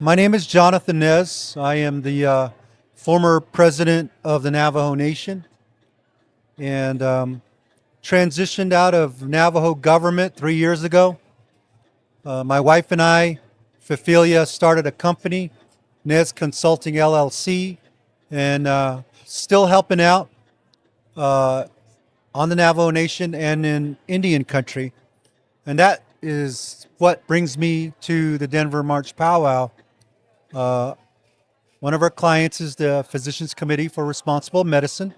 My name is Jonathan Nez. I am the former president of the Navajo Nation and transitioned out of Navajo government 3 years ago. My wife and I, Phefelia, started a company, Nez Consulting LLC, and still helping out uh, on the Navajo Nation and in Indian country. And that is what brings me to the Denver March Pow-Wow. Uh, One of our clients is the Physicians Committee for Responsible Medicine,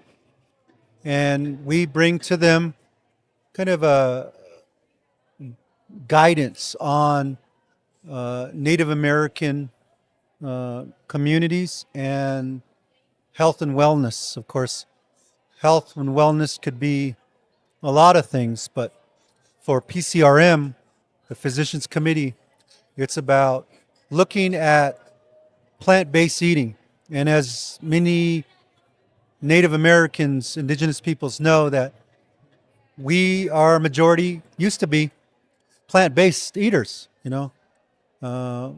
and we bring to them kind of a guidance on Native American communities and health and wellness. Of course, health and wellness could be a lot of things, but for PCRM, the Physicians Committee, it's about looking at plant-based eating. And as many Native Americans, indigenous peoples know that we are a majority, used to be plant-based eaters, Uh,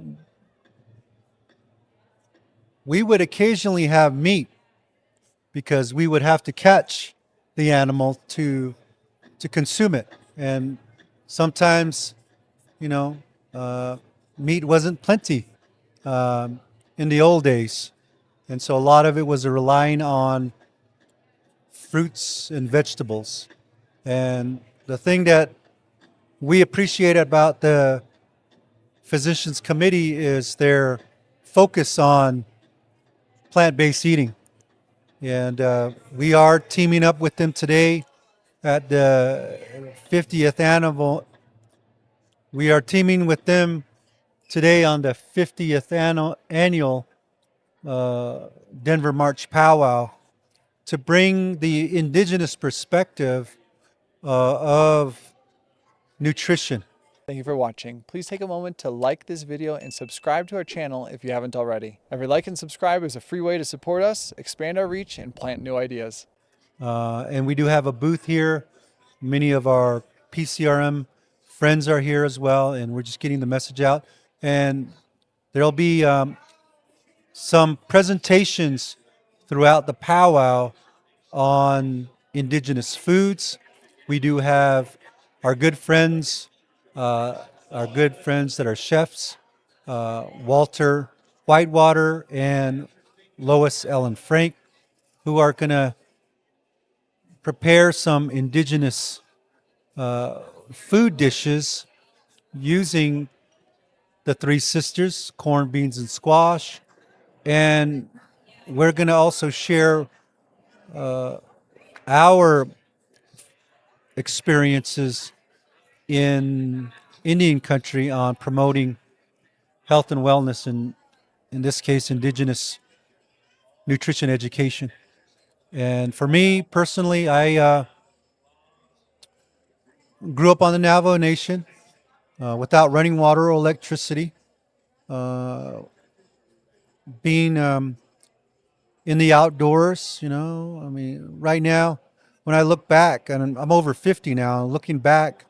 we would occasionally have meat because we would have to catch the animal to consume it. And sometimes, you know, uh, meat wasn't plenty um, in the old days. And so a lot of it was relying on fruits and vegetables. And the thing that we appreciate about the Physicians Committee is their focus on plant-based eating. And we are teaming up with them today at the 50th annual. We are teaming with them today on the 50th annual Denver March Pow-Wow to bring the indigenous perspective of nutrition. Thank you for watching. Please take a moment to like this video and subscribe to our channel if you haven't already. Every like and subscribe is a free way to support us, expand our reach, and plant new ideas. And we do have a booth here. Many of our PCRM friends are here as well, and we're just getting the message out. And there'll be some presentations throughout the powwow on indigenous foods. We do have our good friends, that are chefs, Walter Whitewater and Lois Ellen Frank, who are going to prepare some indigenous food dishes using the three sisters, corn, beans, and squash. And we're going to also share our experiences in Indian country on promoting health and wellness, and in this case, indigenous nutrition education. And for me personally, I grew up on the Navajo Nation without running water or electricity, uh, being in the outdoors. I mean, right now, when I look back, and I'm over 50 now, looking back,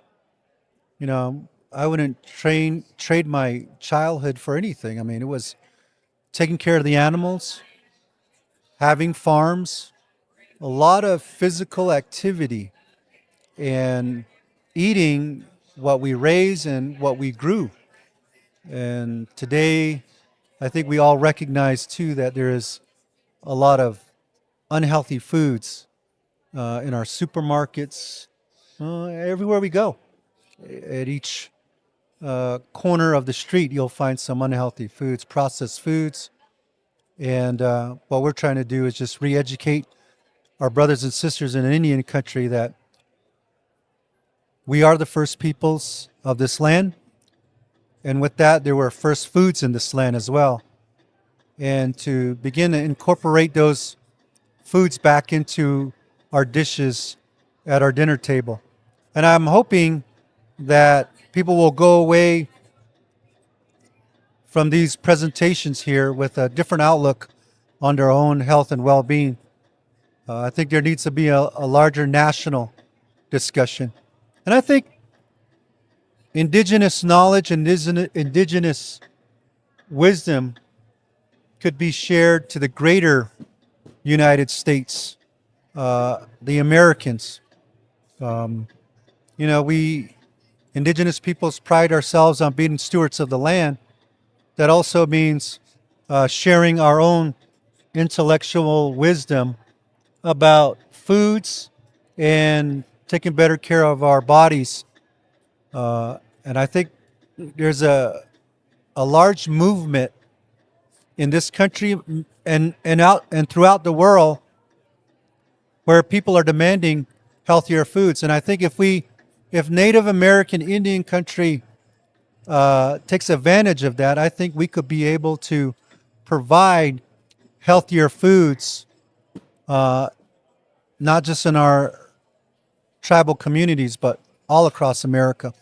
I wouldn't trade my childhood for anything. I mean, it was taking care of the animals, having farms, a lot of physical activity, and eating what we raise and what we grew. And today, I think we all recognize too that there is a lot of unhealthy foods in our supermarkets, everywhere we go. At each corner of the street, you'll find some unhealthy foods, processed foods. And what we're trying to do is just re-educate our brothers and sisters in an Indian country that we are the first peoples of this land. And with that, there were first foods in this land as well. And to begin to incorporate those foods back into our dishes at our dinner table. And I'm hoping that people will go away from these presentations here with a different outlook on their own health and well-being. I think there needs to be a larger national discussion. And I think indigenous knowledge and indigenous wisdom could be shared to the greater United States, the Americans. Um, we Indigenous peoples pride ourselves on being stewards of the land. That also means sharing our own intellectual wisdom about foods and taking better care of our bodies. And I think there's a large movement in this country and throughout the world where people are demanding healthier foods. And I think if Native American Indian country takes advantage of that, I think we could be able to provide healthier foods, uh, not just in our tribal communities, but all across America.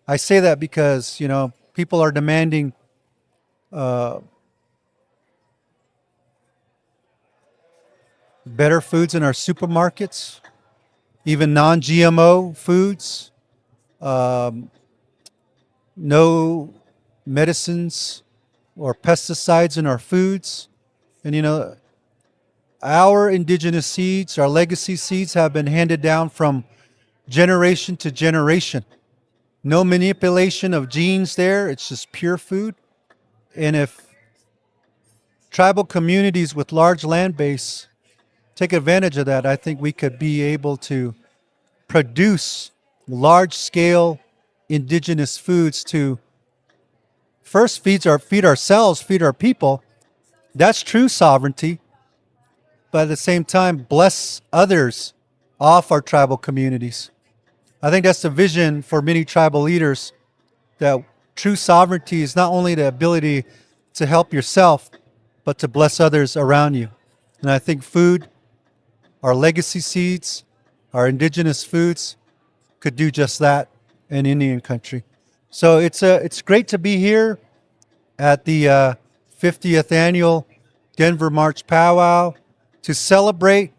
I say that because people are demanding uh, better foods in our supermarkets, even non-GMO foods, um, no medicines or pesticides in our foods. And our indigenous seeds, our legacy seeds, have been handed down from generation to generation. No manipulation of genes there. It's just pure food. And if tribal communities with large land base take advantage of that, I think we could be able to produce large scale indigenous foods to first feed ourselves, feed our people. That's true sovereignty. But at the same time, bless others off our tribal communities. I think that's the vision for many tribal leaders, that true sovereignty is not only the ability to help yourself, but to bless others around you. And I think food, our legacy seeds, our indigenous foods could do just that in Indian country. So it's great to be here at the 50th annual Denver March Pow-Wow to celebrate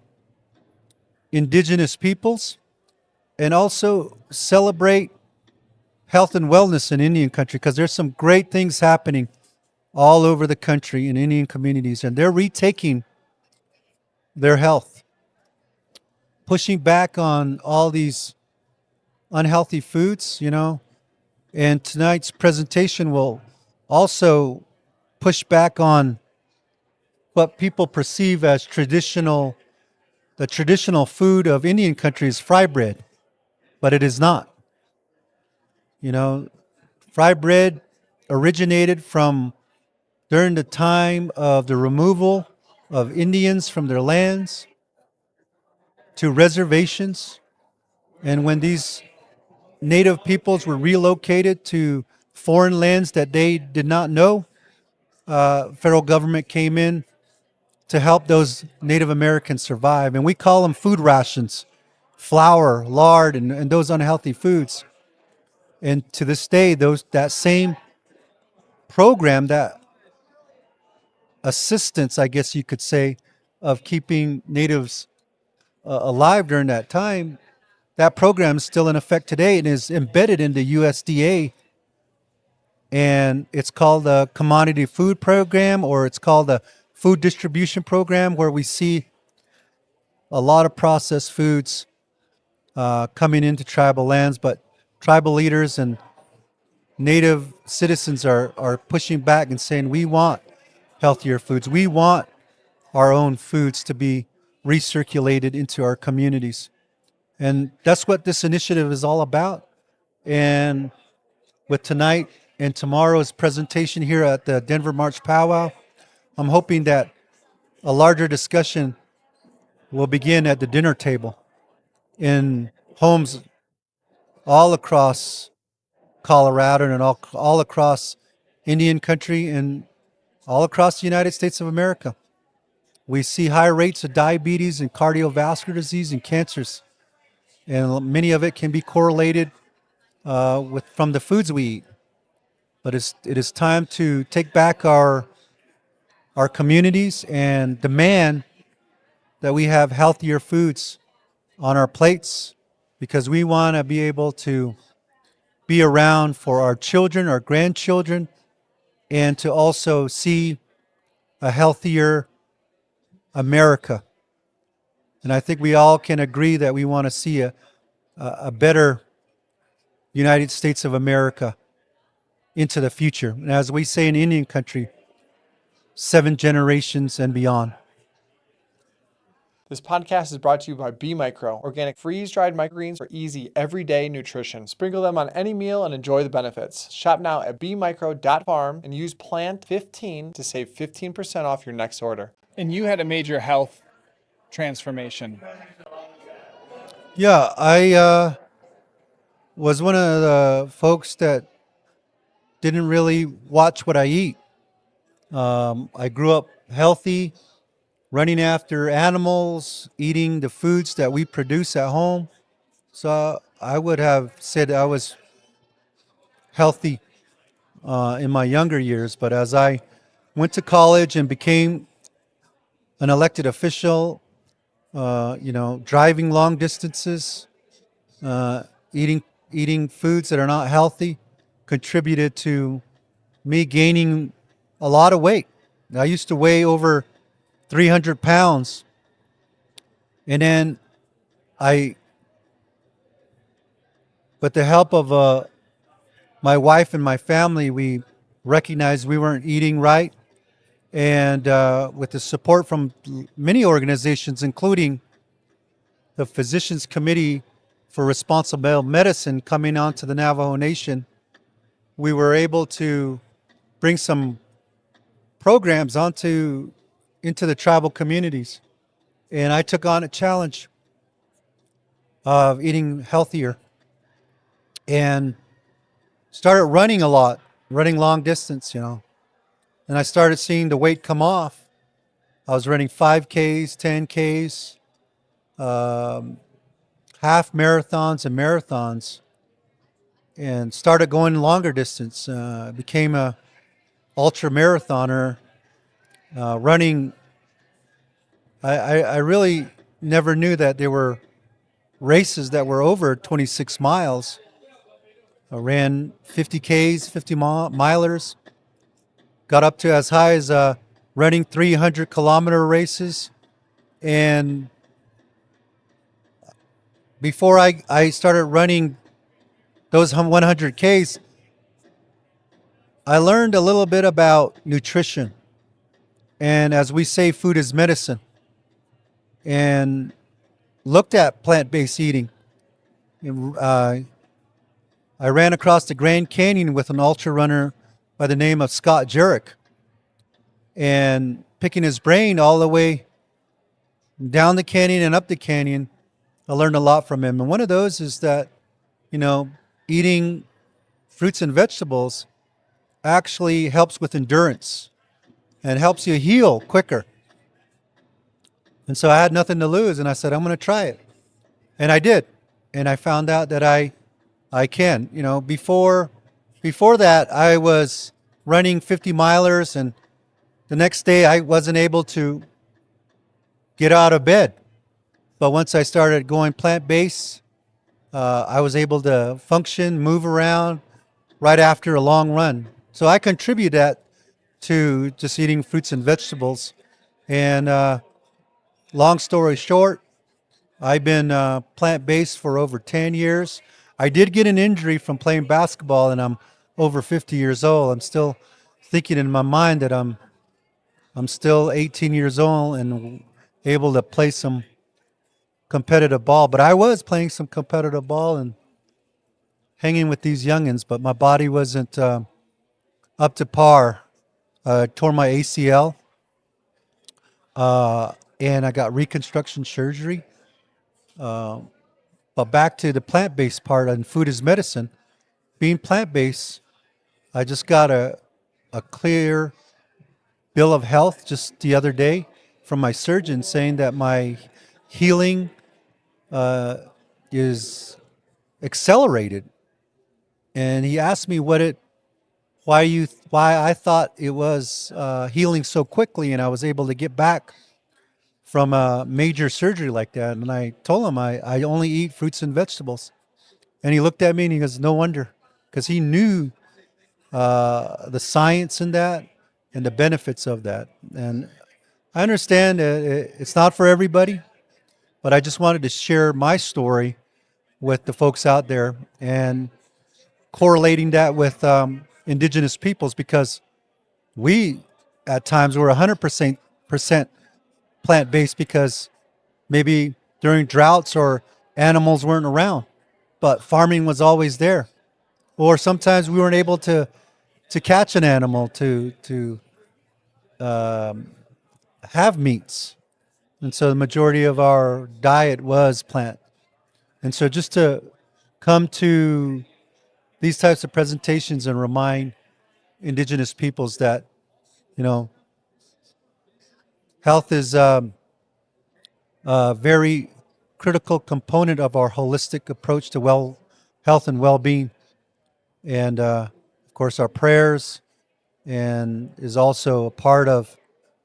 indigenous peoples and also celebrate health and wellness in Indian country, because there's some great things happening all over the country in Indian communities, and they're retaking their health, pushing back on all these unhealthy foods. And tonight's presentation will also push back on what people perceive as the traditional food of Indian country is fry bread, but it is not. You know, Fry bread originated from during the time of the removal of Indians from their lands to reservations. And when these native peoples were relocated to foreign lands that they did not know, federal government came in to help those Native Americans survive. And we call them food rations, flour, lard, and those unhealthy foods. And to this day, that same program, that assistance, I guess you could say, of keeping natives alive during that time, that program is still in effect today and is embedded in the USDA. And it's called the Commodity Food Program, or it's called the Food Distribution Program, where we see a lot of processed foods coming into tribal lands. But tribal leaders and native citizens are pushing back and saying, we want healthier foods. We want our own foods to be recirculated into our communities. And that's what this initiative is all about. And with tonight and tomorrow's presentation here at the Denver March Pow-Wow, I'm hoping that a larger discussion will begin at the dinner table in homes all across Colorado and all across Indian country and all across the United States of America. We see high rates of diabetes and cardiovascular disease and cancers, and many of it can be correlated from the foods we eat. But it is time to take back our communities and demand that we have healthier foods on our plates, because we want to be able to be around for our children, our grandchildren, and to also see a healthier America. And I think we all can agree that we want to see a better United States of America into the future. And as we say in Indian country, 7 generations and beyond. This podcast is brought to you by B Micro, organic freeze-dried microgreens for easy, everyday nutrition. Sprinkle them on any meal and enjoy the benefits. Shop now at bmicro.farm and use PLANT15 to save 15% off your next order. And you had a major health transformation. Yeah, I was one of the folks that didn't really watch what I eat. I grew up healthy, running after animals, eating the foods that we produce at home. So I would have said I was healthy in my younger years. But as I went to college and became an elected official, driving long distances, uh, eating eating foods that are not healthy, contributed to me gaining a lot of weight. I used to weigh over 300 pounds, and then I, with the help of my wife and my family, we recognized we weren't eating right, and with the support from many organizations, including the Physicians Committee for Responsible Medicine coming onto the Navajo Nation, we were able to bring some programs into the tribal communities. And I took on a challenge of eating healthier and started running a lot, running long distance. And I started seeing the weight come off. I was running 5Ks, 10Ks, half marathons and marathons, and started going longer distance. Became a ultra marathoner, running. I really never knew that there were races that were over 26 miles. I ran 50Ks, 50 milers, got up to as high as running 300-kilometer races. And before I started running those 100Ks, I learned a little bit about nutrition. And as we say, food is medicine. And looked at plant-based eating. I ran across the Grand Canyon with an ultra runner by the name of Scott Jurek, and picking his brain all the way down the canyon and up the canyon, I learned a lot from him. And one of those is that, eating fruits and vegetables actually helps with endurance and helps you heal quicker. And so I had nothing to lose, and I said, I'm going to try it. And I did. And I found out that I can. Before that, I was running 50 milers, and the next day I wasn't able to get out of bed. But once I started going plant-based, I was able to function, move around right after a long run. So I contribute that to just eating fruits and vegetables. And long story short, I've been plant-based for over 10 years. I did get an injury from playing basketball, and I'm over 50 years old. I'm still thinking in my mind that I'm still 18 years old and able to play some competitive ball. But I was playing some competitive ball and hanging with these youngins, but my body wasn't up to par. I tore my ACL, and I got reconstruction surgery. But back to the plant-based part, and food is medicine. Being plant-based, I just got a clear bill of health just the other day from my surgeon saying that my healing is accelerated. And he asked me why I thought it was healing so quickly, and I was able to get back from a major surgery like that. And I told him I only eat fruits and vegetables. And he looked at me and he goes, no wonder, because he knew the science in that and the benefits of that. And I understand it's not for everybody, but I just wanted to share my story with the folks out there and correlating that with indigenous peoples because we at times were 100% plant-based because maybe during droughts or animals weren't around, but farming was always there. Or sometimes we weren't able to catch an animal to have meats, and so the majority of our diet was plant. And so just to come to these types of presentations and remind indigenous peoples that you know health is a very critical component of our holistic approach to health and well-being, and of course our prayers, and is also a part of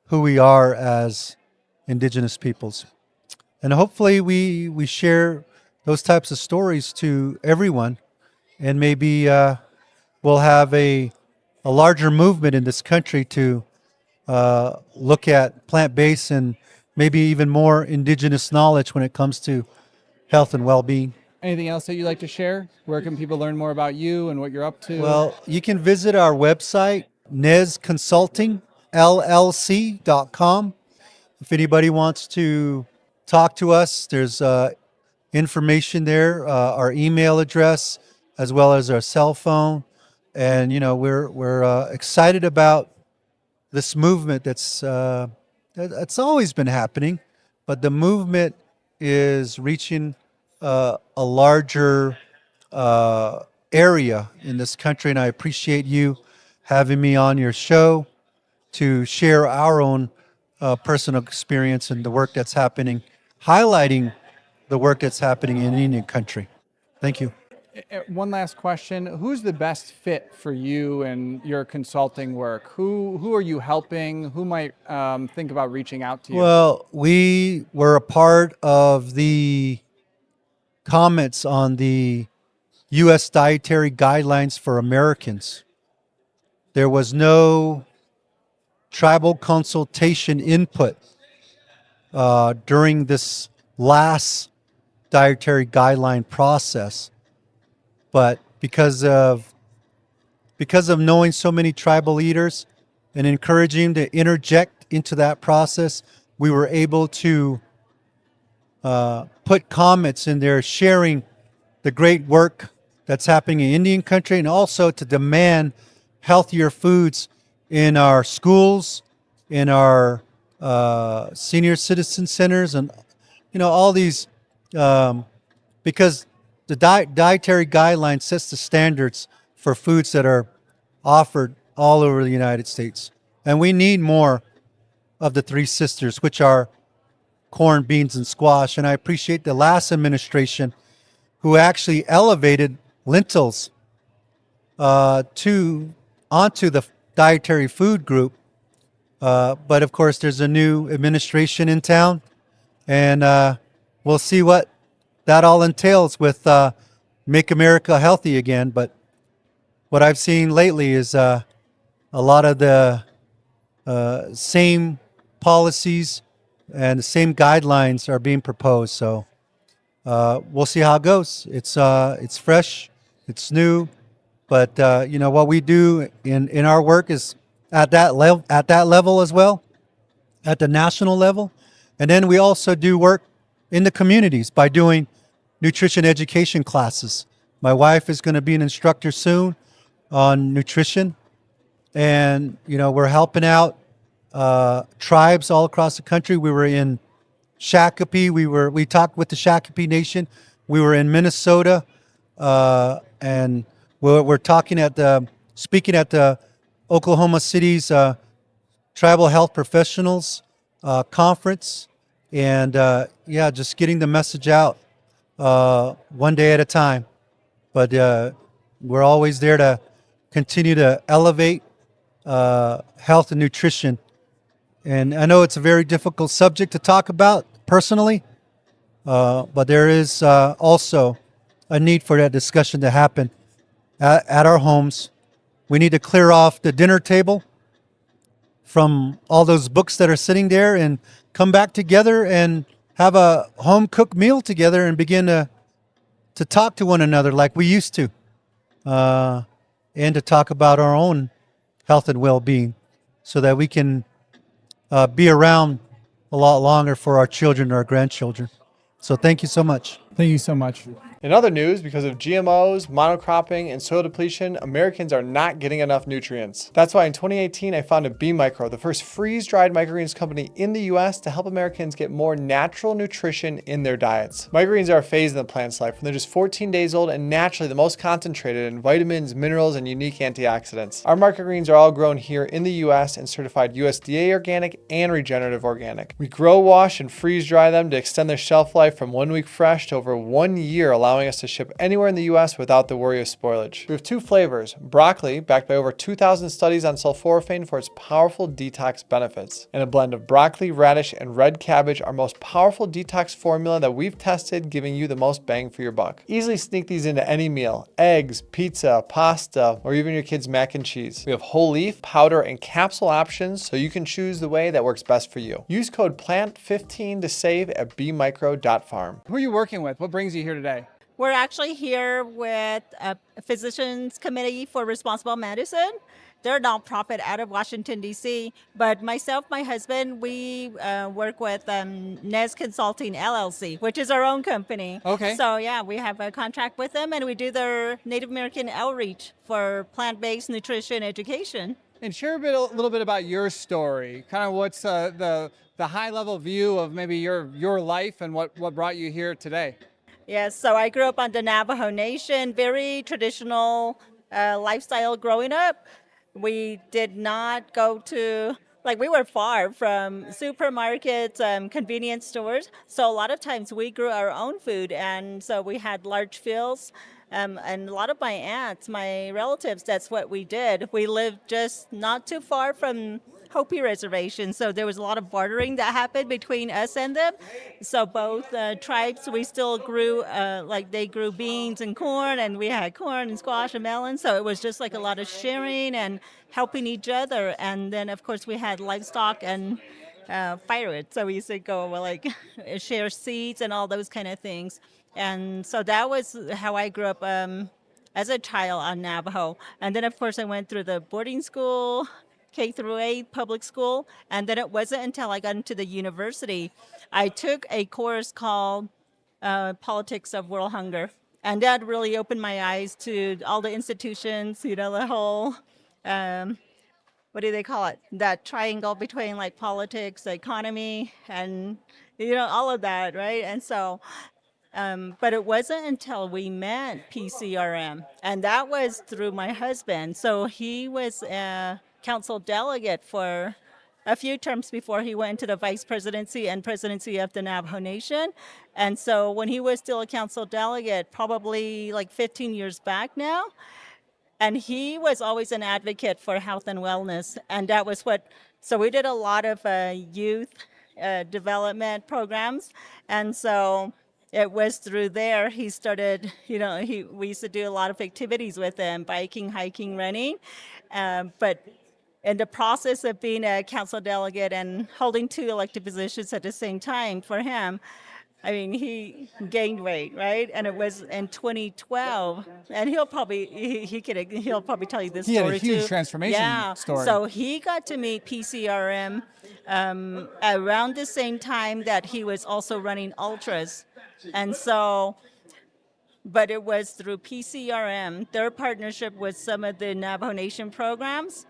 who we are as indigenous peoples. And hopefully we share those types of stories to everyone, and maybe we'll have a larger movement in this country to look at plant-based and maybe even more indigenous knowledge when it comes to health and well-being. Anything else that you'd like to share? Where can people learn more about you and what you're up to? Well, you can visit our website, Nez Consulting LLC.com. If anybody wants to talk to us, there's information there, our email address, as well as our cell phone. And we're excited about this movement that's always been happening, but the movement is reaching a larger area in this country. And I appreciate you having me on your show to share our own personal experience and the work that's happening, highlighting the work that's happening in Indian country. Thank you. One last question. Who's the best fit for you and your consulting work? Who are you helping? Who might think about reaching out to you? Well, we were a part of the comments on the U.S. Dietary Guidelines for Americans. There was no tribal consultation input during this last dietary guideline process. But because of knowing so many tribal leaders and encouraging them to interject into that process, we were able to put comments in there sharing the great work that's happening in Indian country, and also to demand healthier foods in our schools, in our senior citizen centers, and all these, because the dietary guideline sets the standards for foods that are offered all over the United States. And we need more of the three sisters, which are corn, beans, and squash. And I appreciate the last administration who actually elevated lentils onto the dietary food group. But of course, there's a new administration in town, and we'll see what that all entails with Make America Healthy Again. But what I've seen lately is a lot of the same policies and the same guidelines are being proposed. So we'll see how it goes. It's fresh, it's new, but what we do in our work is at that level as well, at the national level, and then we also do work in the communities by doing nutrition education classes. My wife is going to be an instructor soon on nutrition, and we're helping out tribes all across the country. We were in Shakopee. We talked with the Shakopee Nation. We were in Minnesota, and we're speaking at the Oklahoma City's Tribal Health Professionals Conference, and just getting the message out one day at a time. But we're always there to continue to elevate health and nutrition. And I know it's a very difficult subject to talk about personally, but there is also a need for that discussion to happen at our homes We need to clear off the dinner table from all those books that are sitting there and come back together and have a home cooked meal together and begin to talk to one another like we used to, uh, and to talk about our own health and well-being so that we can be around a lot longer for our children and our grandchildren. So thank you so much. Thank you so much. In other news, because of GMOs, monocropping, and soil depletion, Americans are not getting enough nutrients. That's why in 2018, I founded B Micro, the first freeze-dried microgreens company in the US to help Americans get more natural nutrition in their diets. Microgreens are a phase in the plant's life when they're just 14 days old and naturally the most concentrated in vitamins, minerals, and unique antioxidants. Our microgreens are all grown here in the US and certified USDA organic and regenerative organic. We grow, wash, and freeze-dry them to extend their shelf life from 1 week fresh to over 1 year, allowing us to ship anywhere in the US without the worry of spoilage. We have 2 flavors, broccoli, backed by over 2,000 studies on sulforaphane for its powerful detox benefits, and a blend of broccoli, radish, and red cabbage, our most powerful detox formula that we've tested, giving you the most bang for your buck. Easily sneak these into any meal, eggs, pizza, pasta, or even your kids' mac and cheese. We have whole leaf, powder, and capsule options, so you can choose the way that works best for you. Use code PLANT15 to save at bmicro.farm. Who are you working with? What brings you here today? We're actually here with a Physicians Committee for Responsible Medicine. They're a nonprofit out of Washington, D.C. But myself, my husband, we work with Nez Consulting LLC, which is our own company. Okay. So, yeah, we have a contract with them, and we do their Native American outreach for plant-based nutrition education. And share a little bit about your story. Kind of what's the high-level view of maybe your life and what brought you here today. Yes, so I grew up on the Navajo Nation, very traditional lifestyle growing up. We did not go to, we were far from supermarkets, convenience stores. So a lot of times we grew our own food. And so we had large fields. And a lot of my aunts, my relatives, that's what we did. We lived just not too far from Hopi reservation, so there was a lot of bartering that happened between us and them. So both tribes, we still grew, they grew beans and corn, and we had corn and squash and melon. So it was just like a lot of sharing and helping each other. And then, of course, we had livestock and firewood. So we used to go share seeds and all those kind of things. And so that was how I grew up as a child on Navajo. And then, of course, I went through the boarding school, K through 8 public school, and then it wasn't until I got into the university I took a course called Politics of World Hunger, and that really opened my eyes to all the institutions, the whole what do they call it, that triangle between politics, the economy, and all of that, right? And so but it wasn't until we met PCRM, and that was through my husband. So he was a council delegate for a few terms before he went into the vice presidency and presidency of the Navajo Nation. And so when he was still a council delegate, probably 15 years back now, and he was always an advocate for health and wellness. And that was so we did a lot of youth development programs. And so it was through there he started, we used to do a lot of activities with him, biking, hiking, running. But in the process of being a council delegate and holding 2 elected positions at the same time for him, I mean, he gained weight, right? And it was in 2012, and he'll probably tell you this He story had a huge too. transformation story. So he got to meet PCRM around the same time that he was also running ultras, and so. But it was through PCRM, their partnership with some of the Navajo Nation programs,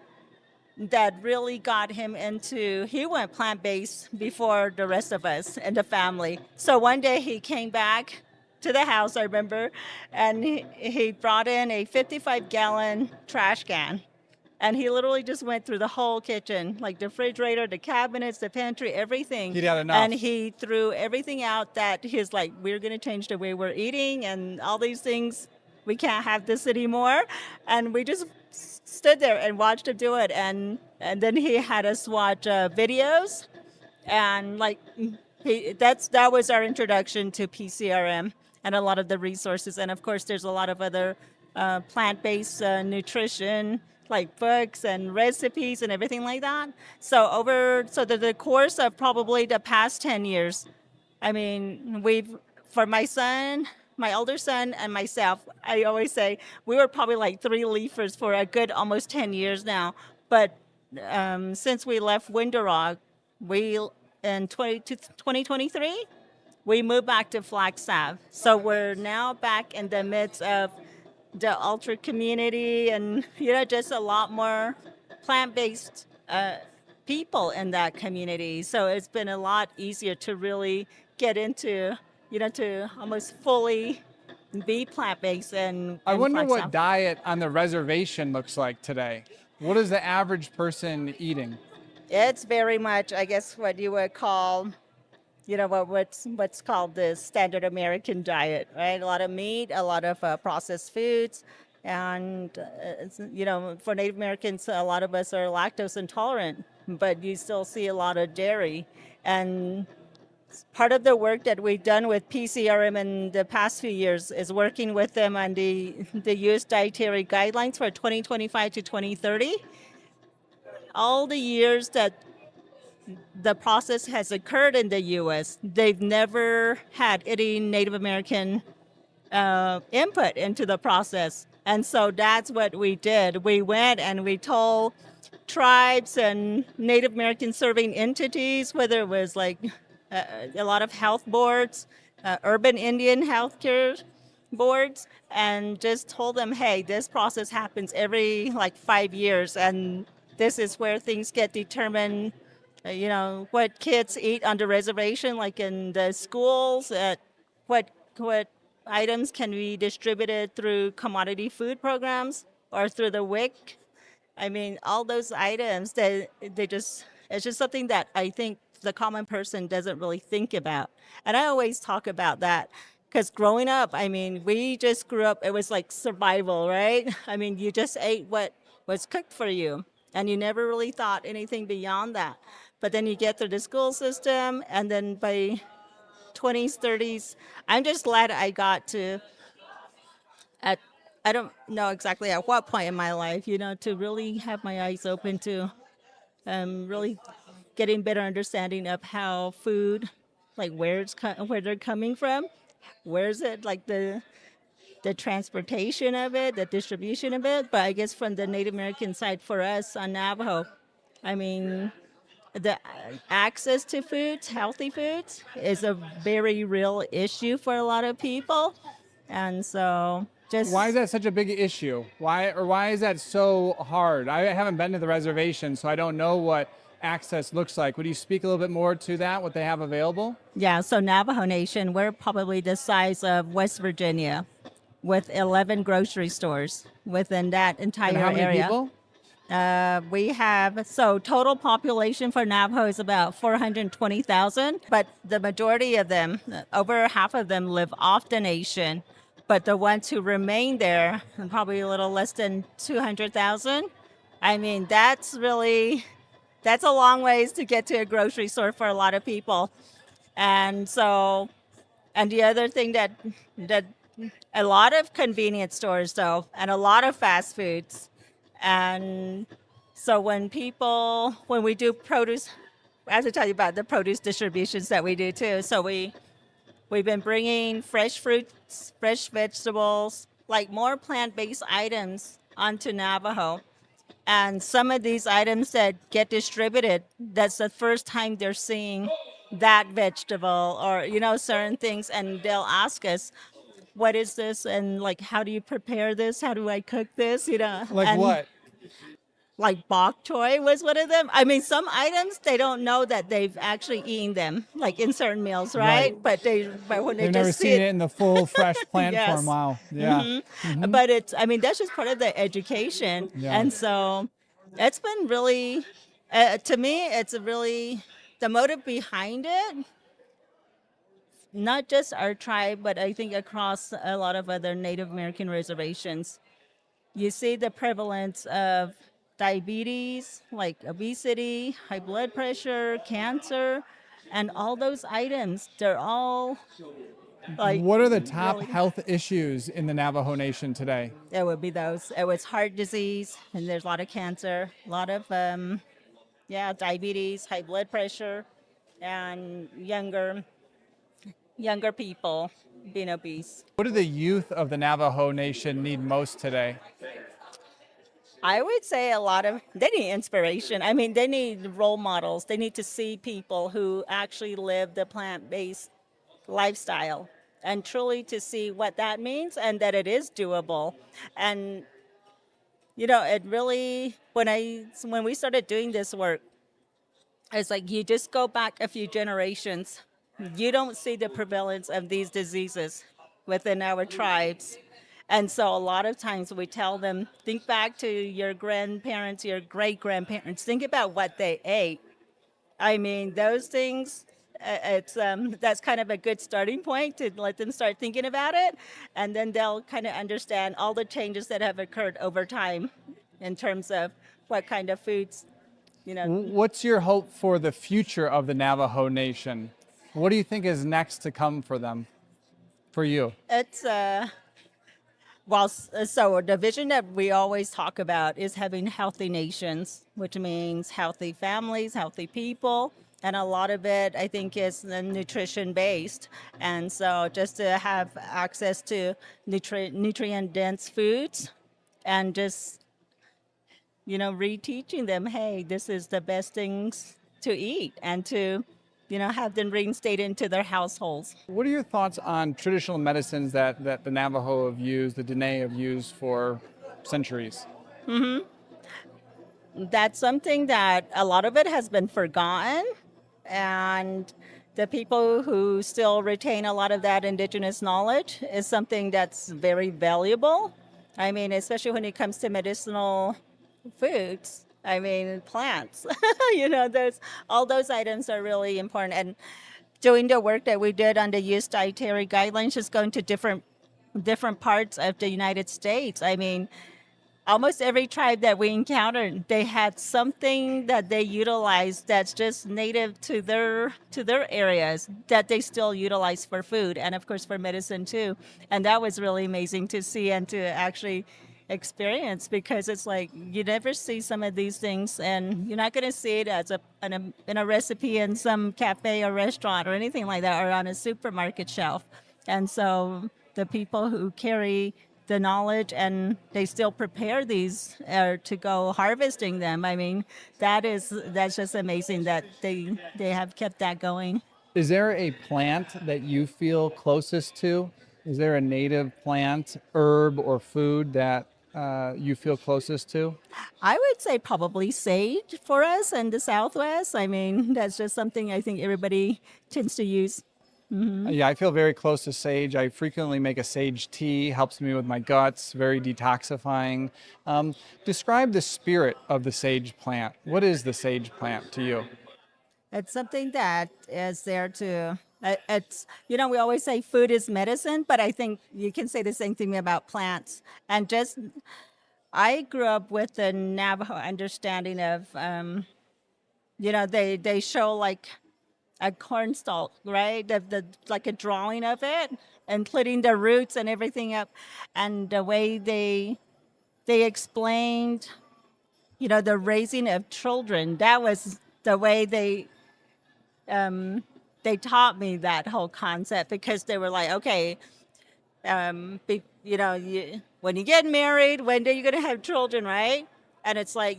that really got him he went plant-based before the rest of us and the family. So one day he came back to the house, I remember, and he brought in a 55-gallon trash can. And he literally just went through the whole kitchen, like the refrigerator, the cabinets, the pantry, everything. He'd had enough. And he threw everything out that he's like, we're going to change the way we're eating and all these things. We can't have this anymore. And we just stood there and watched him do it. And then he had us watch videos. And that was our introduction to PCRM and a lot of the resources. And of course, there's a lot of other plant-based nutrition like books and recipes and everything like that. So the course of probably the past 10 years, I mean, for my son, my older son, and myself, I always say we were probably like three leafers for a good almost 10 years now. But since we left Window Rock, we in 2023, we moved back to Flagstaff. So we're now back in the midst of the ultra community and, just a lot more plant-based people in that community. So it's been a lot easier to really get into, to almost fully be plant-based I and wonder what Flagstaff. diet on the reservation looks like today. What is the average person eating? It's very much, I guess, what you would call, what's called the standard American diet, right? A lot of meat, a lot of processed foods, and for Native Americans, a lot of us are lactose intolerant, but you still see a lot of dairy. And part of the work that we've done with PCRM in the past few years is working with them on the U.S. dietary guidelines for 2025 to 2030. All the years that the process has occurred in the U.S., they've never had any Native American input into the process. And so that's what we did. We went and we told tribes and Native American serving entities, whether it was like a lot of health boards, urban Indian healthcare boards, and just told them, hey, this process happens every like 5 years, and this is where things get determined. What kids eat on the reservation, like in the schools, what items can be distributed through commodity food programs or through the WIC. I mean, all those items it's just something that I think the common person doesn't really think about. And I always talk about that because growing up, I mean, we just grew up, it was like survival, right? I mean, you just ate what was cooked for you and you never really thought anything beyond that. But then you get through the school system, and then by 20s, 30s, I'm just glad I got to at I don't know exactly at what point in my life, to really have my eyes open to really getting better understanding of how food, like where they're coming from, where's it, like the transportation of it, the distribution of it. But I guess from the Native American side, for us on Navajo, I mean, the access to foods, healthy foods, is a very real issue for a lot of people. And so Why is just, that such a big issue? Why is that so hard? I haven't been to the reservation, so I don't know what access looks like. Would you speak a little bit more to that, what they have available? yeah, so Navajo Nation, we're probably the size of West Virginia with 11 grocery stores within that And entire how many area. people? We have, so total population for Navajo is about 420,000, but the majority of them, over half of them, live off the nation. But the ones who remain there, probably a little less than 200,000. I mean, that's a long ways to get to a grocery store for a lot of people. And so, and the other thing that a lot of convenience stores though, and a lot of fast foods. And so when we do produce, I have to tell you about the produce distributions that we do too. So we've been bringing fresh fruits, fresh vegetables, like more plant-based items onto Navajo. And some of these items that get distributed, that's the first time they're seeing that vegetable or, certain things. And they'll ask us, what is this? And like, how do you prepare this? How do I cook this? Like And what? like bok choy was one of them. I mean, some items they don't know that they've actually eaten them, like in certain meals, right? Right. But when they They've never just see seen it in the full fresh plant form. yes. Wow. Yeah. But I mean, that's just part of the education, Yeah. and so it's been really, to me, it's a really the motive behind it. Not just our tribe, but I think across a lot of other Native American reservations. You see the prevalence of diabetes, like obesity, high blood pressure, cancer, and all those items, they're all Like, What are the top really, health issues in the Navajo Nation today? it would be those. It was heart disease, and there's a lot of cancer, a lot of yeah, diabetes, high blood pressure, and younger people being obese. What do the youth of the Navajo Nation need most today? I would say a lot of they need inspiration. I mean, they need role models. They need to see people who actually live the plant-based lifestyle and truly to see what that means and that it is doable. And it really when we started doing this work, it's like you just go back a few generations, you don't see the prevalence of these diseases within our tribes. And so a lot of times we tell them, think back to your grandparents, your great grandparents, think about what they ate. I mean, those things, it's that's kind of a good starting point to let them start thinking about it. And then they'll kind of understand all the changes that have occurred over time in terms of what kind of foods, you know, What's your hope for the future of the Navajo Nation? What do you think is next to come for them, for you? it's so the vision that we always talk about is having healthy nations, which means healthy families, healthy people, and a lot of it I think is nutrition based. And so just to have access to nutrient dense foods, and just reteaching them, hey, this is the best things to eat, and to have them reinstated into their households. What are your thoughts on traditional medicines that the Navajo have used, the Dene have used for centuries? That's something that a lot of it has been forgotten, and the people who still retain a lot of that indigenous knowledge is something that's very valuable. I mean, especially when it comes to medicinal foods. I mean, plants. Those all those items are really important. And doing the work that we did on the youth dietary guidelines, just going to different parts of the United States. I mean, almost every tribe that we encountered, they had something that they utilized that's just native to their areas that they still utilize for food, and of course for medicine too. And that was really amazing to see and to actually experience, because it's like you never see some of these things, and you're not going to see it as in a recipe in some cafe or restaurant or anything like that, or on a supermarket shelf. And so the people who carry the knowledge and they still prepare these to go harvesting them. I mean, that's just amazing that they have kept that going. Is there a plant that you feel closest to? Is there a native plant, herb, or food that you feel closest to? I would say probably sage for us in the Southwest. I mean, that's just something I think everybody tends to use. Yeah, I feel very close to sage. I frequently make a sage tea, helps me with my guts, very detoxifying. Describe the spirit of the sage plant. What is the sage plant to you? It's something that is there to. It's we always say food is medicine, but I think you can say the same thing about plants. And just I grew up with the Navajo understanding of, they show like a cornstalk, right? The like a drawing of it, including the roots and everything up, and the way they explained, the raising of children. That was the way they taught me that whole concept, because they were like, okay, when you get married, when are you going to have children, right? And it's like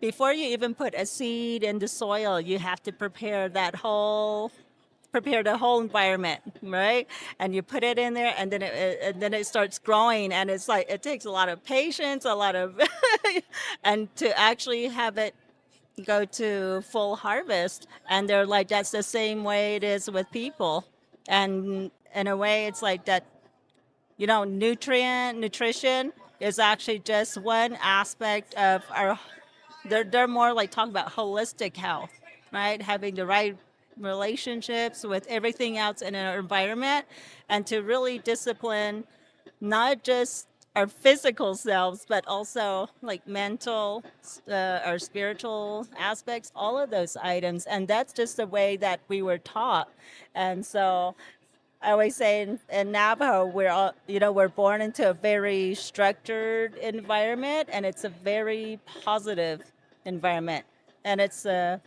before you even put a seed in the soil, you have to prepare the whole environment, right? And you put it in there, and then it starts growing, and it's like it takes a lot of patience, a lot of, and to actually have it go to full harvest. And they're like, that's the same way it is with people, and in a way, it's like that. Nutrition is actually just one aspect of our. They're more like talking about holistic health, right? Having the right relationships with everything else in our environment, and to really discipline not just our physical selves, but also like mental, our spiritual aspects, all of those items. And that's just the way that we were taught. And so I always say in Navajo, we're all, we're born into a very structured environment, and it's a very positive environment. And it's uh,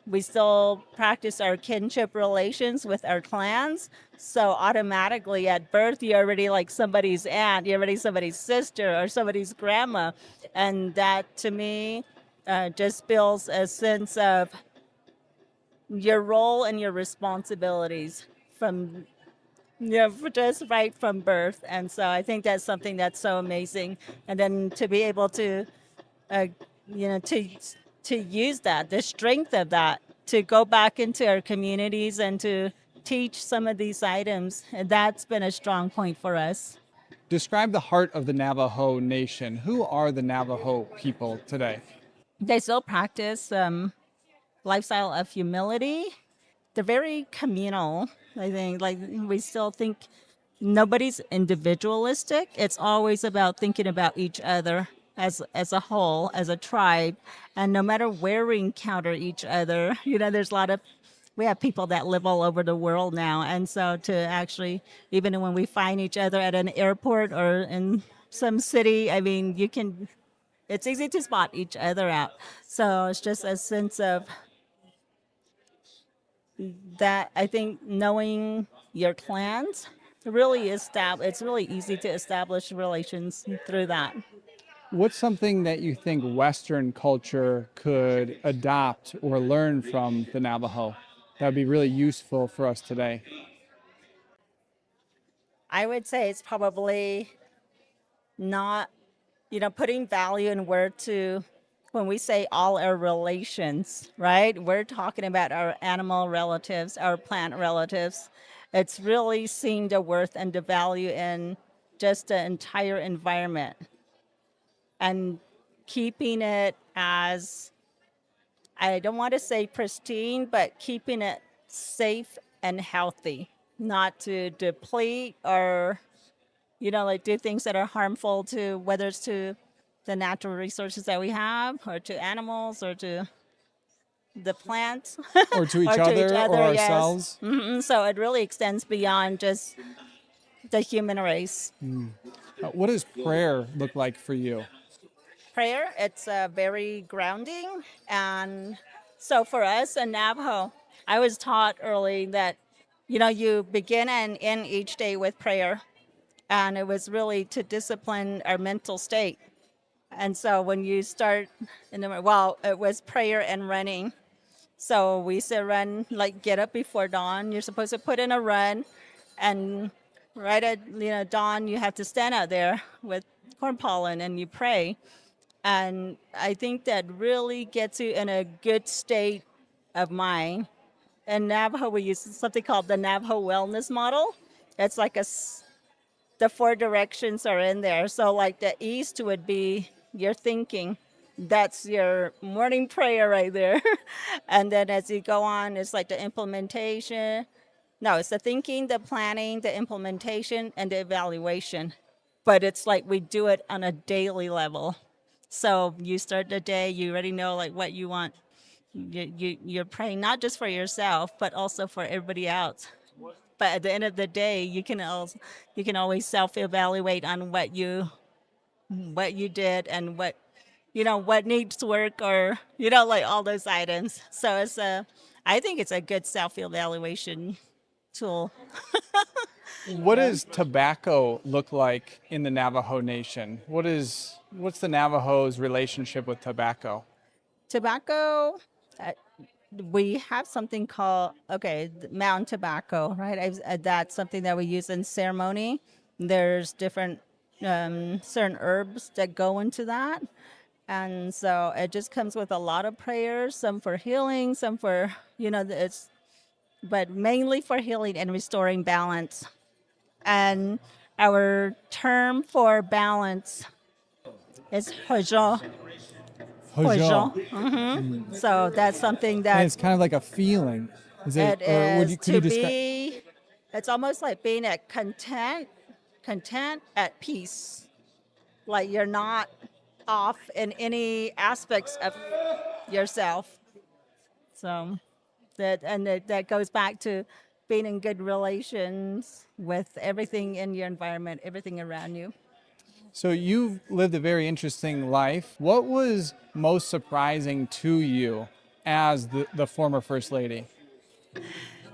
we still practice our kinship relations with our clans. So automatically at birth, you're already like somebody's aunt, you're already somebody's sister or somebody's grandma, and that to me just builds a sense of your role and your responsibilities from just right from birth. And so I think that's something that's so amazing. And then to be able to uh, you know to use that, the strength of that, to go back into our communities and to teach some of these items, and that's been a strong point for us. Describe the heart of the Navajo Nation. Who are the Navajo people today? They still practice lifestyle of humility. They're very communal. I think, like, we still think nobody's individualistic. It's always about thinking about each other as a whole, as a tribe, and no matter where we encounter each other, there's a lot of we have people that live all over the world now, and so to actually, even when we find each other at an airport or in some city, I mean, it's easy to spot each other out. So it's just a sense of that. I think knowing your clans it's really easy to establish relations through that. What's something that you think Western culture could adopt or learn from the Navajo that would be really useful for us today? I would say it's probably not, putting value in where to, when we say all our relations, right? We're talking about our animal relatives, our plant relatives. It's really seeing the worth and the value in just the entire environment and keeping it as, I don't want to say pristine, but keeping it safe and healthy, not to deplete or, like do things that are harmful to, whether it's to the natural resources that we have or to animals or to the plants Or to each or to each other or other, yes. ourselves? So it really extends beyond just the human race. What does prayer look like for you? Prayer, it's very grounding. And so for us in Navajo, I was taught early that, you begin and end each day with prayer. And it was really to discipline our mental state. And so when you start it was prayer and running. So we used to run, like get up before dawn. You're supposed to put in a run, and right at dawn, you have to stand out there with corn pollen and you pray. And I think that really gets you in a good state of mind. In Navajo, we use something called the Navajo Wellness Model. It's like the four directions are in there. So, like the east would be your thinking. That's your morning prayer right there. And then as you go on, it's like the implementation. No, it's the thinking, the planning, the implementation, and the evaluation. But it's like we do it on a daily level. So you start the day, you already know like what you want. You're praying not just for yourself, but also for everybody else. But at the end of the day, you can always self-evaluate on what you did and what needs work, or like all those items. So I think it's a good self-evaluation tool. What does tobacco look like in the Navajo Nation? What's the Navajo's relationship with tobacco? Tobacco, uh, we have something called mountain tobacco, right? That's something that we use in ceremony. There's different certain herbs that go into that, and so it just comes with a lot of prayers. Some for healing, some for it's but mainly for healing and restoring balance. And our term for balance is hojo. Hojo. Hojo. So that's something And that it's kind of like a feeling. Is it, it or is could you to describe? be. It's almost like being at content at peace. Like you're not off in any aspects of yourself. So that goes back to being in good relations with everything in your environment, everything around you. So you've lived a very interesting life. What was most surprising to you as the former First Lady?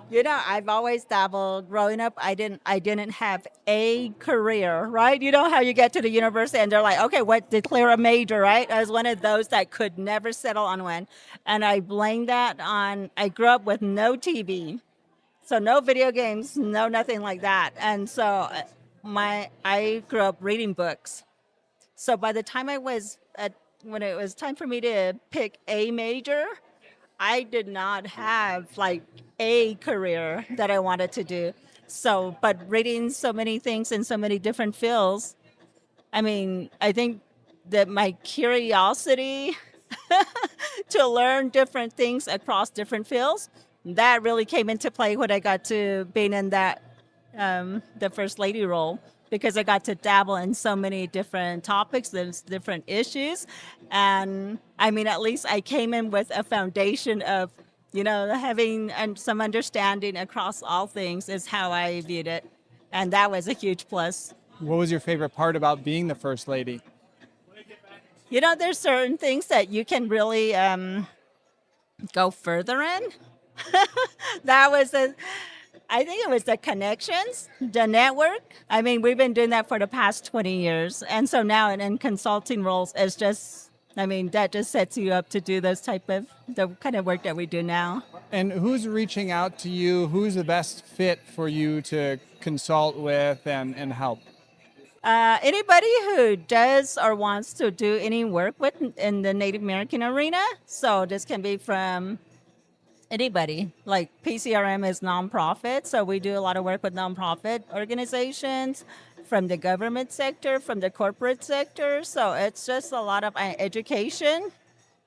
You know, I've always dabbled. Growing up, I didn't have a career, right? You know how you get to the university and they're like, okay, what declare a major, right? I was one of those that could never settle on one, and I blame that on. I grew up with no TV, so no video games, no nothing like that, and so I grew up reading books. So by the time when it was time for me to pick a major, I did not have like a career that I wanted to do. So, but reading so many things in so many different fields, I mean, I think that my curiosity to learn different things across different fields, that really came into play when I got to being in that the first lady role, because I got to dabble in so many different topics, there's different issues, and I mean, at least I came in with a foundation of, you know, having some understanding across all things is how I viewed it, and that was a huge plus. What was your favorite part about being the First Lady? You know, there's certain things that you can really go further in. That was I think it was the connections, the network. I mean, we've been doing that for the past 20 years. And so now in consulting roles, it's just, I mean, that just sets you up to do the kind of work that we do now. And who's reaching out to you? Who's the best fit for you to consult with and help? Anybody who does or wants to do any work with in the Native American arena. So this can be from anybody. Like PCRM is nonprofit, so we do a lot of work with nonprofit organizations, from the government sector, from the corporate sector. So it's just a lot of education.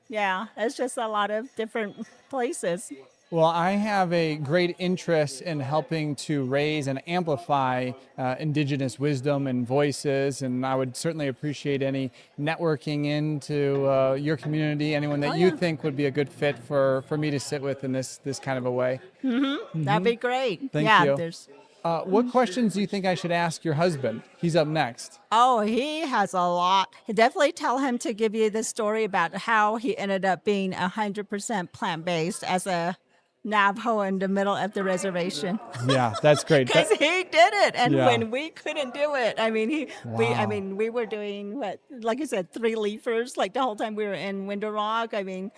Yeah, it's just a lot of different places. Well, I have a great interest in helping to raise and amplify Indigenous wisdom and voices, and I would certainly appreciate any networking into your community, anyone that Oh, you yeah. think would be a good fit for me to sit with in this kind of a way. That'd be great. Thank Yeah, you. there's. What questions do you think I should ask your husband? He's up next. Oh, he has a lot. Definitely tell him to give you the story about how he ended up being 100% plant based as a Navajo in the middle of the reservation. Yeah, that's great. Because he did it, and Yeah. when we couldn't do it, I mean, I Wow. mean, we were doing what, like I said, 3 leafers, like the whole time we were in Window Rock. I mean,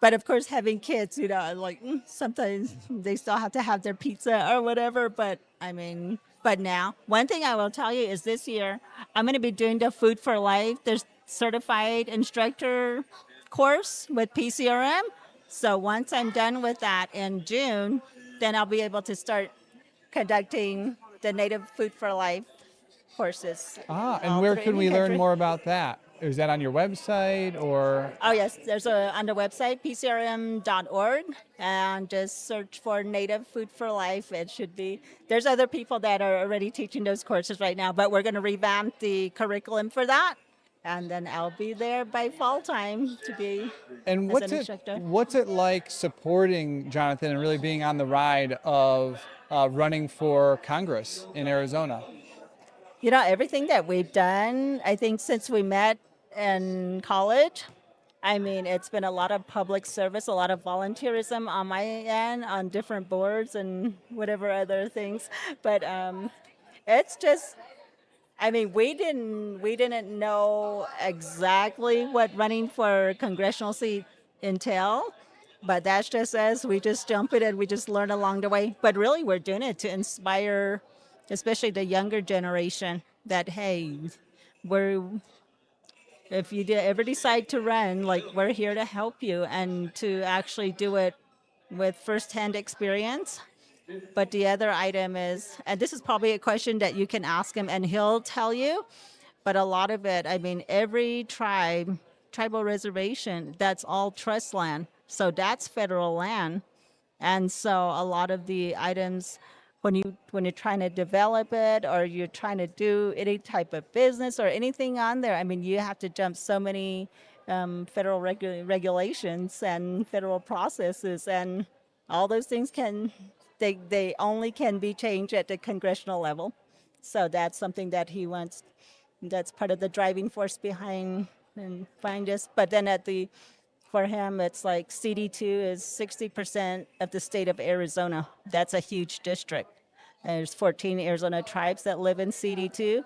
but of course, having kids, you know, like sometimes they still have to have their pizza or whatever. But I mean, but now, one thing I will tell you is this year, I'm going to be doing the Food for Life. There's certified instructor course with PCRM. So once I'm done with that in June, then I'll be able to start conducting the Native Food for Life courses. And all where through can the we learn country. more about that? Is that on your website or? Oh yes, there's on the website pcrm.org, and just search for Native Food for Life. It should be. There's other people that are already teaching those courses right now, but we're going to revamp the curriculum for that, and then I'll be there by fall time to be And as an instructor. what's it like supporting Jonathan and really being on the ride of running for Congress in Arizona? You know, everything that we've done, I think since we met in college, I mean, it's been a lot of public service, a lot of volunteerism on my end, on different boards and whatever other things. But it's just, I mean, we didn't know exactly what running for a congressional seat entail, but that's just us. We just jump it and we just learn along the way. But really, we're doing it to inspire, especially the younger generation, that hey, we're if you ever decide to run, like we're here to help you and to actually do it with firsthand experience. But the other item is, and this is probably a question that you can ask him and he'll tell you, but a lot of it, I mean, every tribal reservation, that's all trust land. So that's federal land. And so a lot of the items, when you're trying to develop it or you're trying to do any type of business or anything on there, I mean, you have to jump so many federal regulations and federal processes, and all those things can they only can be changed at the congressional level. So that's something that he wants. That's part of the driving force behind and find us. But then for him, it's like CD2 is 60% of the state of Arizona. That's a huge district. And there's 14 Arizona tribes that live in CD2.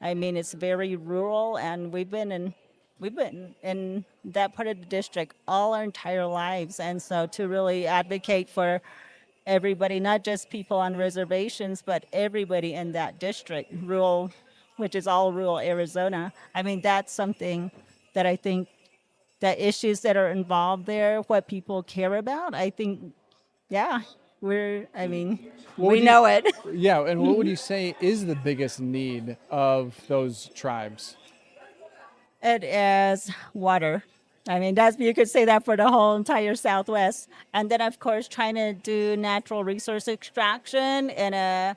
I mean, it's very rural, and we've been in that part of the district all our entire lives. And so to really advocate for everybody, not just people on reservations, but everybody in that district, rural, which is all rural Arizona. I mean, that's something that I think the issues that are involved there, what people care about. I think, yeah, I mean, What we would you- know it. Yeah, and what would you say is the biggest need of those tribes? It is water. I mean, you could say that for the whole entire Southwest. And then, of course, trying to do natural resource extraction in a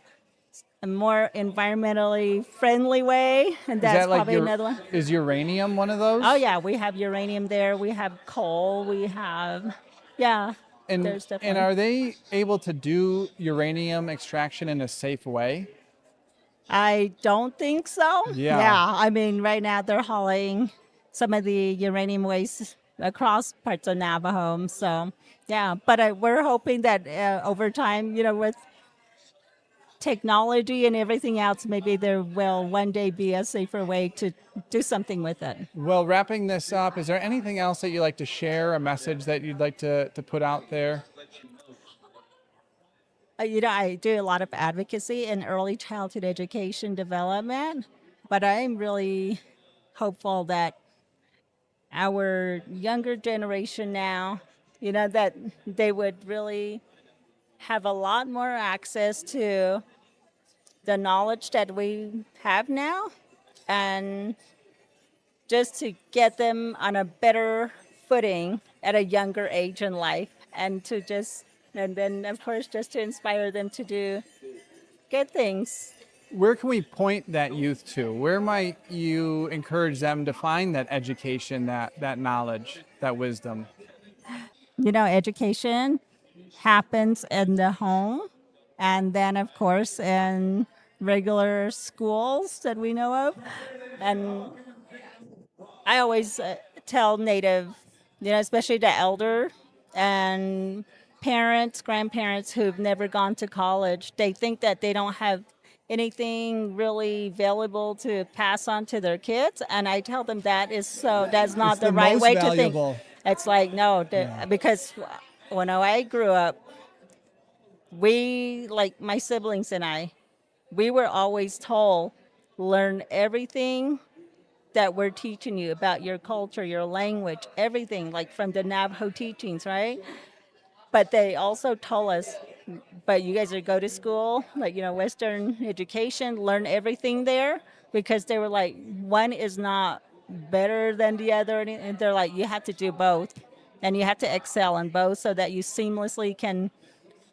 more environmentally friendly way. And Is that's that like probably another one. is uranium one of those? Oh, yeah, we have uranium there. We have coal. We have, yeah, there's And definitely. are they able to do uranium extraction in a safe way? I don't think so. Yeah. I mean, right now they're hauling some of the uranium waste across parts of Navajo. So, yeah, but we're hoping that over time, with technology and everything else, maybe there will one day be a safer way to do something with it. Well, wrapping this up, is there anything else that you'd like to share, a message that you'd like to put out there? I do a lot of advocacy in early childhood education development, but I'm really hopeful that our younger generation now, that they would really have a lot more access to the knowledge that we have now, and just to get them on a better footing at a younger age in life, and then of course just to inspire them to do good things. Where can we point that youth to? Where might you encourage them to find that education, that knowledge, that wisdom? Education happens in the home, and then of course in regular schools that we know of. And I always tell Native, especially the elder and parents, grandparents who've never gone to college, they think that they don't have anything really valuable to pass on to their kids. And I tell them that's not It's the the right most way valuable. to think. It's like, no, because when I grew up, like my siblings and I, we were always told, learn everything that we're teaching you about your culture, your language, everything, like from the Navajo teachings, right? But they also told us, but you guys are go to school, like, Western education, learn everything there, because they were like, one is not better than the other. And they're like, you have to do both. And you have to excel in both so that you seamlessly can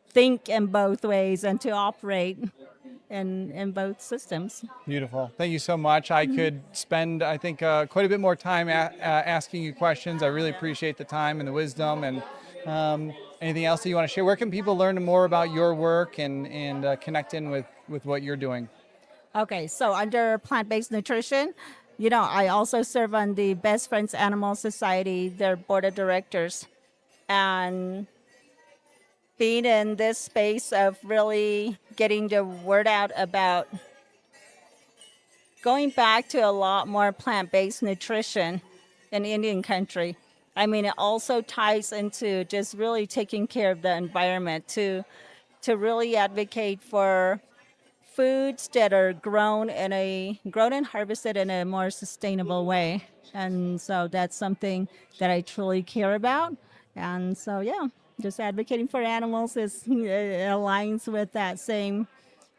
think in both ways and to operate in both systems. Beautiful. Thank you so much. I could spend, I think, quite a bit more time asking you questions. I really appreciate the time and the wisdom. And anything else that you want to share? Where can people learn more about your work and connect in with what you're doing? Okay, so under plant-based nutrition, I also serve on the Best Friends Animal Society, their board of directors. And being in this space of really getting the word out about going back to a lot more plant-based nutrition in Indian country. I mean, it also ties into just really taking care of the environment to really advocate for foods that are grown and harvested in a more sustainable way. And so that's something that I truly care about. And so, yeah, just advocating for animals aligns with that same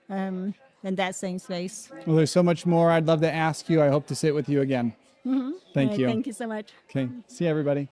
in that same space. Well, there's so much more I'd love to ask you. I hope to sit with you again. Thank you. Thank you so much. Okay. See you, everybody.